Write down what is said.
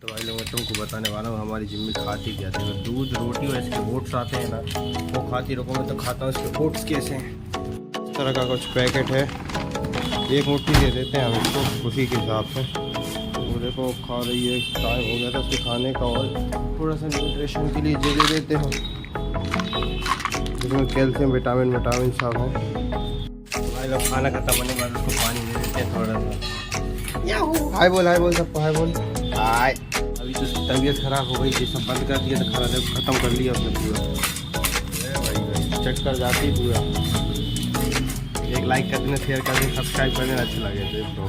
तो भाई लोग मैं तुमको बताने वाला हूँ हमारी जिम्मी खाती क्या थी। अगर दूध रोटी और इसके ओट्स आते हैं ना वो खाती रखो। मैं तो खाता हूँ इसके ओट्स कैसे हैं। इस तरह का कुछ पैकेट है, एक मुट्ठी दे देते हैं हम इसको खुशी के हिसाब से। वो देखो खा रही है, टाइम हो गया था उसके खाने का और थोड़ा सा न्यूट्रिशन के लिए दे देते हैं। इसमें कैल्शियम विटामिन सब है। भाई लोग खाना खत्म होने के बाद उसको पानी दे देते हैं थोड़ा सा। हाय बोल सबको हाय बोल हाय। अभी तो उसकी तबीयत खराब हो गई थी, सब बंद कर दिया तो खाना खत्म कर लिया उसने पूरा। भाई चट कर जाती पूरा। एक लाइक कर देना, शेयर कर देना, सब्सक्राइब कर देना, अच्छा लगे तो।